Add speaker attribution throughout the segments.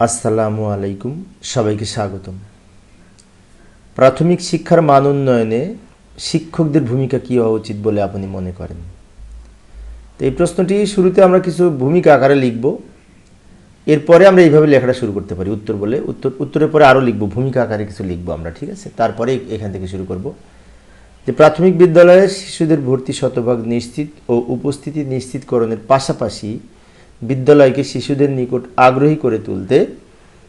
Speaker 1: আসসালামু আলাইকুম, সবাইকে স্বাগতম। প্রাথমিক শিক্ষার মান উন্নয়নে শিক্ষকদের ভূমিকা কী হওয়া উচিত বলে আপনি মনে করেন? তো এই প্রশ্নটি শুরুতে আমরা কিছু ভূমিকা আকারে লিখব, এরপরে আমরা এইভাবে লেখাটা শুরু করতে পারি। উত্তরের পরে আরও লিখব, ভূমিকা আকারে কিছু লিখব আমরা, ঠিক আছে? তারপরে এখান থেকে শুরু করব যে প্রাথমিক বিদ্যালয়ে শিশুদের ভর্তি শতভাগ নিশ্চিত ও উপস্থিতি নিশ্চিতকরণের পাশাপাশি বিদ্যালয়কে শিশুদের নিকট আগ্রহী করে তুলতে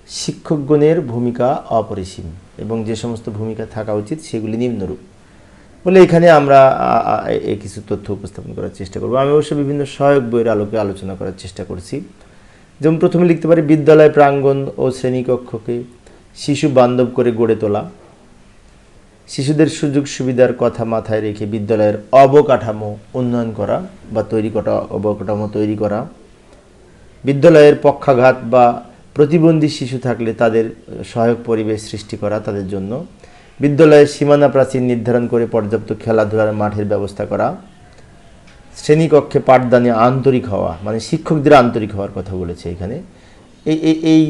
Speaker 1: শিক্ষকগণের ভূমিকা অপরিসীম এবং যে সমস্ত ভূমিকা থাকা উচিত সেগুলি নিম্নরূপ বলে এখানে আমরা কিছু তথ্য উপস্থাপন করার চেষ্টা করব। আমি অবশ্য বিভিন্ন সহায়ক বইয়ের আলোকে আলোচনা করার চেষ্টা করছি। যেমন প্রথমে লিখতে পারি, বিদ্যালয় প্রাঙ্গণ ও শ্রেণীকক্ষকে শিশু বান্ধব করে গড়ে তোলা, শিশুদের সুযোগ সুবিধার কথা মাথায় রেখে বিদ্যালয়ের অবকাঠামো উন্নয়ন করা বা অবকাঠামো তৈরি করা, বিদ্যালয়ের পক্ষাঘাত বা প্রতিবন্ধী শিশু থাকলে তাদের সহায়ক পরিবেশ সৃষ্টি করা তাদের জন্য, বিদ্যালয়ের সীমানা প্রাচীর নির্ধারণ করে পর্যাপ্ত খেলাধুলার মাঠের ব্যবস্থা করা, শ্রেণীকক্ষে পাঠদানে আন্তরিক হওয়া, মানে শিক্ষকদের আন্তরিক হওয়ার কথা বলেছে এখানে। এই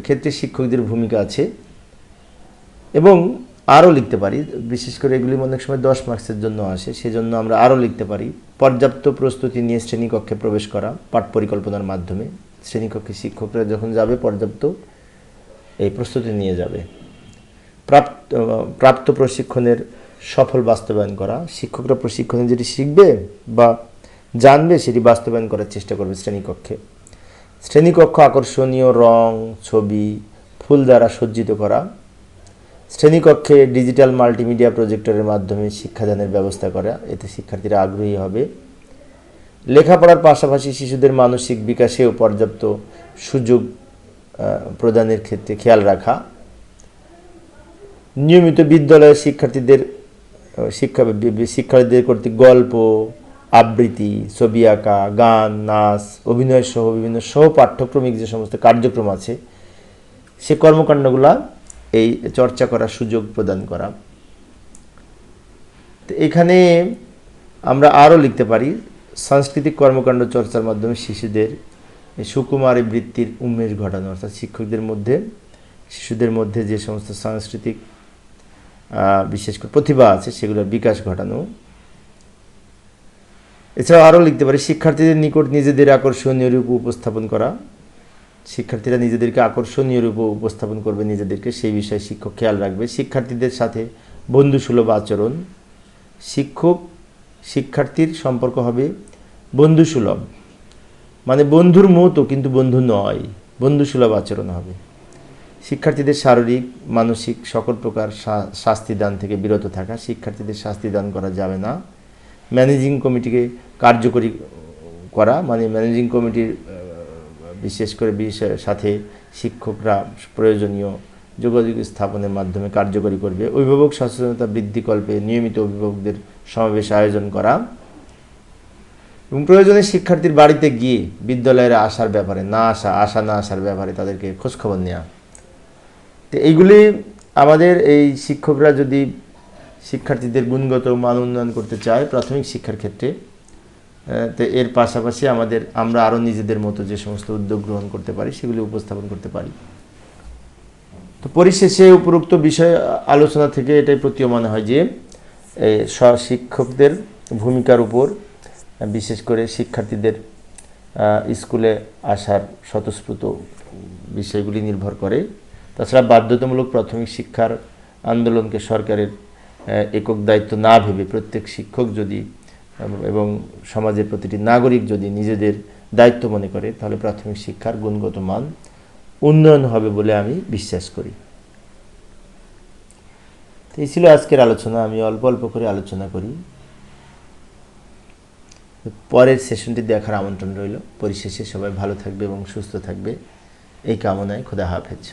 Speaker 1: ক্ষেত্রে শিক্ষকদের ভূমিকা আছে। এবং আরও লিখতে পারি, বিশেষ করে এগুলি অনেক সময় 10 মার্কসের জন্য আসে, সেজন্য আমরা আরও লিখতে পারি, পর্যাপ্ত প্রস্তুতি নিয়ে শ্রেণীকক্ষে প্রবেশ করা পাঠ পরিকল্পনার মাধ্যমে। শ্রেণীকক্ষে শিক্ষকরা যখন যাবে পর্যাপ্ত এই প্রস্তুতি নিয়ে যাবে। প্রাপ্ত প্রশিক্ষণের সফল বাস্তবায়ন করা, শিক্ষকরা প্রশিক্ষণে যেটি শিখবে বা জানবে সেটি বাস্তবায়ন করার চেষ্টা করবে শ্রেণীকক্ষে। শ্রেণীকক্ষ আকর্ষণীয় রং, ছবি, ফুল দ্বারা সজ্জিত করা, শ্রেণীকক্ষে ডিজিটাল মাল্টিমিডিয়া প্রজেক্টরের মাধ্যমে শিক্ষাদানের ব্যবস্থা করা, এতে শিক্ষার্থীরা আগ্রহী হবে। লেখাপড়ার পাশাপাশি শিশুদের মানসিক বিকাশেও পর্যাপ্ত সুযোগ প্রদানের ক্ষেত্রে খেয়াল রাখা, নিয়মিত বিদ্যালয়ের শিক্ষার্থীদের কর্তৃক গল্প, আবৃত্তি, ছবি আঁকা, গান, নাচ, অভিনয় সহ বিভিন্ন পাঠ্যক্রমিক যে সমস্ত কার্যক্রম আছে সে কর্মকাণ্ডগুলা এই চর্চা করার সুযোগ প্রদান করা। তো এখানে আমরা আরও লিখতে পারি, সাংস্কৃতিক কর্মকাণ্ড চর্চার মাধ্যমে শিশুদের সুকুমারী বৃত্তির উন্মেষ ঘটানো, অর্থাৎ শিশুদের মধ্যে যে সমস্ত সাংস্কৃতিক বিশেষ করে প্রতিভা আছে সেগুলোর বিকাশ ঘটানো। এছাড়াও আরও লিখতে পারি, শিক্ষার্থীদের নিকট নিজেদের আকর্ষণীয় রূপে উপস্থাপন করা, শিক্ষার্থীরা নিজেদেরকে আকর্ষণীয় রূপে উপস্থাপন করবে নিজেদেরকে, সেই বিষয়ে শিক্ষক খেয়াল রাখবে। শিক্ষার্থীদের সাথে বন্ধুসুলভ আচরণ, শিক্ষার্থীর সম্পর্ক হবে বন্ধুসুলভ, মানে বন্ধুর মতো কিন্তু বন্ধু নয়, বন্ধুসুলভ আচরণ হবে। শিক্ষার্থীদের শারীরিক মানসিক সকল প্রকার শাস্তিদান থেকে বিরত থাকা, শিক্ষার্থীদের শাস্তিদান করা যাবে না। ম্যানেজিং কমিটিকে কার্যকরী করা, মানে ম্যানেজিং কমিটির বিশেষ করে সাথে শিক্ষকরা প্রয়োজনীয় যোগাযোগ স্থাপনের মাধ্যমে কার্যকরী করবে। অভিভাবক সচেতনতা বৃদ্ধিকল্পে নিয়মিত অভিভাবকদের সমাবেশ আয়োজন করা এবং প্রয়োজনে শিক্ষার্থীর বাড়িতে গিয়ে বিদ্যালয়ের আসার ব্যাপারে না আসার ব্যাপারে তাদেরকে খোঁজখবর নেওয়া। তো এইগুলি আমাদের এই শিক্ষকরা যদি শিক্ষার্থীদের গুণগত মান উন্নয়ন করতে চায় প্রাথমিক শিক্ষার ক্ষেত্রে, তো এর পাশাপাশি আমরা আরও নিজেদের মতো যে সমস্ত উদ্যোগ গ্রহণ করতে পারি সেগুলি উপস্থাপন করতে পারি। তো পরিশেষে উপরোক্ত বিষয় আলোচনা থেকে এটাই প্রতীয়মান হয় যে শিক্ষকদের ভূমিকার উপর বিশেষ করে শিক্ষার্থীদের স্কুলে আসার স্বতঃস্ফূর্ত বিষয়গুলি নির্ভর করে। তাছাড়া বাধ্যতামূলক প্রাথমিক শিক্ষার আন্দোলনকে সরকারের একক দায়িত্ব না ভেবে প্রত্যেক শিক্ষক যদি এবং সমাজের প্রতিটি নাগরিক যদি নিজেদের দায়িত্ব মনে করে তাহলে প্রাথমিক শিক্ষার গুণগত মান উন্নয়ন হবে বলে আমি বিশ্বাস করি। এই ছিল আজকের আলোচনা। আমি অল্প অল্প করে আলোচনা করি। পরের সেশনটি দেখার আমন্ত্রণ রইল। পরিশেষে সবাই ভালো থাকবে এবং সুস্থ থাকবে এই কামনায়। খোদা হাফেজ।